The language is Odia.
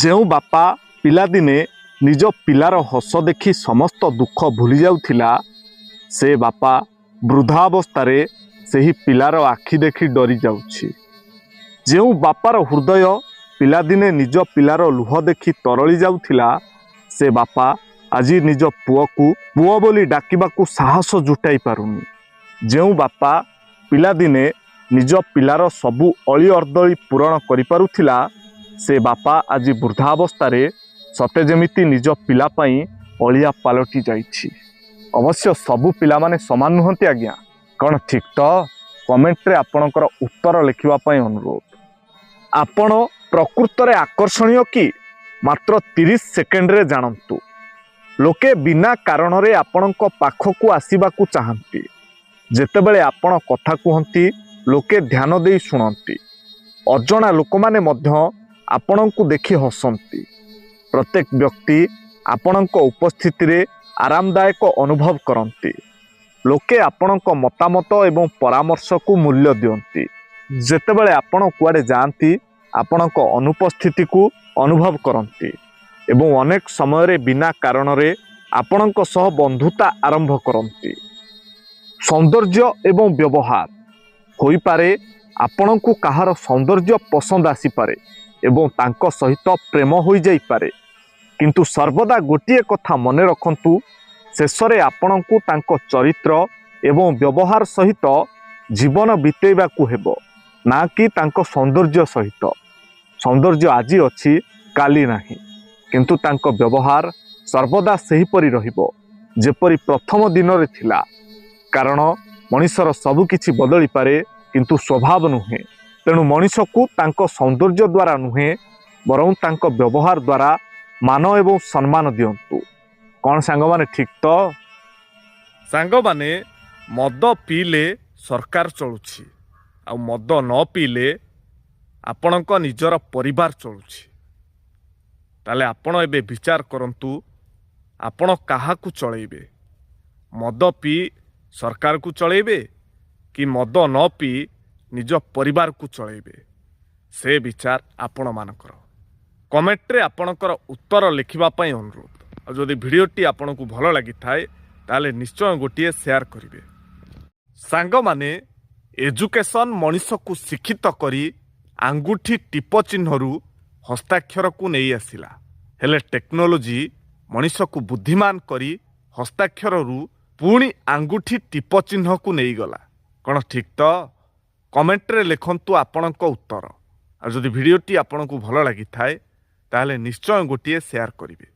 ଯେଉଁ ବାପା ପିଲାଦିନେ ନିଜ ପିଲାର ହସ ଦେଖି ସମସ୍ତ ଦୁଃଖ ଭୁଲି ଯାଉଥିଲା, ସେ ବାପା ବୃଦ୍ଧାବସ୍ଥାରେ ସେହି ପିଲାର ଆଖି ଦେଖି ଡରି ଯାଉଛି। ଯେଉଁ ବାପାର ହୃଦୟ ପିଲାଦିନେ ନିଜ ପିଲାର ଲୁହ ଦେଖି ତରଳି ଯାଉଥିଲା, ସେ ବାପା ଆଜି ନିଜ ପୁଅକୁ ପୁଅ ବୋଲି ଡାକିବାକୁ ସାହସ ଜୁଟାଇ ପାରୁନି। ଯେଉଁ ବାପା ପିଲାଦିନେ ନିଜ ପିଲାର ସବୁ ଅଳି ଅର୍ଦ୍ଦଳି ପୂରଣ କରିପାରୁଥିଲା, ସେ ବାପା ଆଜି ବୃଦ୍ଧାବସ୍ଥାରେ ସତେ ଯେମିତି ନିଜ ପିଲା ପାଇଁ ଅଳିଆ ପାଲଟି ଯାଇଛି। ଅବଶ୍ୟ ସବୁ ପିଲାମାନେ ସମାନ ନୁହନ୍ତି ଆଜ୍ଞା, କ'ଣ ଠିକ୍ ତ? କମେଣ୍ଟରେ ଆପଣଙ୍କର ଉତ୍ତର ଲେଖିବା ପାଇଁ ଅନୁରୋଧ। ଆପଣ ପ୍ରକୃତରେ ଆକର୍ଷଣୀୟ କି? ମାତ୍ର 30 ସେକେଣ୍ଡରେ ଜାଣନ୍ତୁ। ଲୋକେ ବିନା କାରଣରେ ଆପଣଙ୍କ ପାଖକୁ ଆସିବାକୁ ଚାହାନ୍ତି। ଯେତେବେଳେ ଆପଣ କଥା କୁହନ୍ତି, ଲୋକେ ଧ୍ୟାନ ଦେଇ ଶୁଣନ୍ତି। ଅଜଣା ଲୋକମାନେ ମଧ୍ୟ ଆପଣଙ୍କୁ ଦେଖି ହସନ୍ତି। ପ୍ରତ୍ୟେକ ବ୍ୟକ୍ତି ଆପଣଙ୍କ ଉପସ୍ଥିତିରେ ଆରାମଦାୟକ ଅନୁଭବ କରନ୍ତି। ଲୋକେ ଆପଣଙ୍କ ମତାମତ ଏବଂ ପରାମର୍ଶକୁ ମୂଲ୍ୟ ଦିଅନ୍ତି। ଯେତେବେଳେ ଆପଣ କୁଆଡ଼େ ଯାଆନ୍ତି, ଆପଣଙ୍କ ଅନୁପସ୍ଥିତିକୁ ଅନୁଭବ କରନ୍ତି ଏବଂ ଅନେକ ସମୟରେ ବିନା କାରଣରେ ଆପଣଙ୍କ ସହ ବନ୍ଧୁତା ଆରମ୍ଭ କରନ୍ତି। ସୌନ୍ଦର୍ଯ୍ୟ ଏବଂ ବ୍ୟବହାର ହୋଇପାରେ, ଆପଣଙ୍କୁ କାହାର ସୌନ୍ଦର୍ଯ୍ୟ ପସନ୍ଦ ଆସିପାରେ ଏବଂ ତାଙ୍କ ସହିତ ପ୍ରେମ ହୋଇଯାଇପାରେ, କିନ୍ତୁ ସର୍ବଦା ଗୋଟିଏ କଥା ମନେ ରଖନ୍ତୁ, ଶେଷରେ ଆପଣଙ୍କୁ ତାଙ୍କ ଚରିତ୍ର ଏବଂ ବ୍ୟବହାର ସହିତ ଜୀବନ ବିତେଇବାକୁ ହେବ, ନା କି ତାଙ୍କ ସୌନ୍ଦର୍ଯ୍ୟ ସହିତ। ସୌନ୍ଦର୍ଯ୍ୟ ଆଜି ଅଛି, କାଲି ନାହିଁ, କିନ୍ତୁ ତାଙ୍କ ବ୍ୟବହାର ସର୍ବଦା ସେହିପରି ରହିବ ଯେପରି ପ୍ରଥମ ଦିନରେ ଥିଲା। କାରଣ ମଣିଷର ସବୁକିଛି ବଦଳିପାରେ, କିନ୍ତୁ ସ୍ୱଭାବ ନୁହେଁ। ତେଣୁ ମଣିଷକୁ ତାଙ୍କ ସୌନ୍ଦର୍ଯ୍ୟ ଦ୍ୱାରା ନୁହେଁ, ବରଂ ତାଙ୍କ ବ୍ୟବହାର ଦ୍ୱାରା ମାନ ଏବଂ ସମ୍ମାନ ଦିଅନ୍ତୁ। କ'ଣ ସାଙ୍ଗମାନେ ଠିକ୍ ତ? ସାଙ୍ଗମାନେ, ମଦ ପିଇଲେ ସରକାର ଚଳୁଛି, ଆଉ ମଦ ନ ପିଇଲେ ଆପଣଙ୍କ ନିଜର ପରିବାର ଚଳୁଛି। ତାହେଲେ ଆପଣ ଏବେ ବିଚାର କରନ୍ତୁ, ଆପଣ କାହାକୁ ଚଳେଇବେ? ମଦ ପିଇ ସରକାରକୁ ଚଳେଇବେ କି ମଦ ନ ପିଇ ନିଜ ପରିବାରକୁ ଚଳେଇବେ? ସେ ବିଚାର ଆପଣମାନଙ୍କର। କମେଣ୍ଟରେ ଆପଣଙ୍କର ଉତ୍ତର ଲେଖିବା ପାଇଁ ଅନୁରୋଧ। ଆଉ ଯଦି ଭିଡ଼ିଓଟି ଆପଣଙ୍କୁ ଭଲ ଲାଗିଥାଏ, ତାହେଲେ ନିଶ୍ଚୟ ଗୋଟିଏ ସେୟାର କରିବେ। ସାଙ୍ଗମାନେ, ଏଜୁକେସନ୍ ମଣିଷକୁ ଶିକ୍ଷିତ କରି ଆଙ୍ଗୁଠି ଟିପ ଚିହ୍ନରୁ ହସ୍ତାକ୍ଷରକୁ ନେଇ ଆସିଲା। ହେଲେ ଟେକ୍ନୋଲୋଜି ମଣିଷକୁ ବୁଦ୍ଧିମାନ କରି ହସ୍ତାକ୍ଷରରୁ ପୁଣି ଆଙ୍ଗୁଠି ଟିପ ଚିହ୍ନକୁ ନେଇଗଲା। କ'ଣ ଠିକ୍ ତ? କମେଣ୍ଟରେ ଲେଖନ୍ତୁ ଆପଣଙ୍କ ଉତ୍ତର। ଆଉ ଯଦି ଭିଡ଼ିଓଟି ଆପଣଙ୍କୁ ଭଲ ଲାଗିଥାଏ, ତାହେଲେ ନିଶ୍ଚୟ ଗୋଟିଏ ସେୟାର କରିବେ।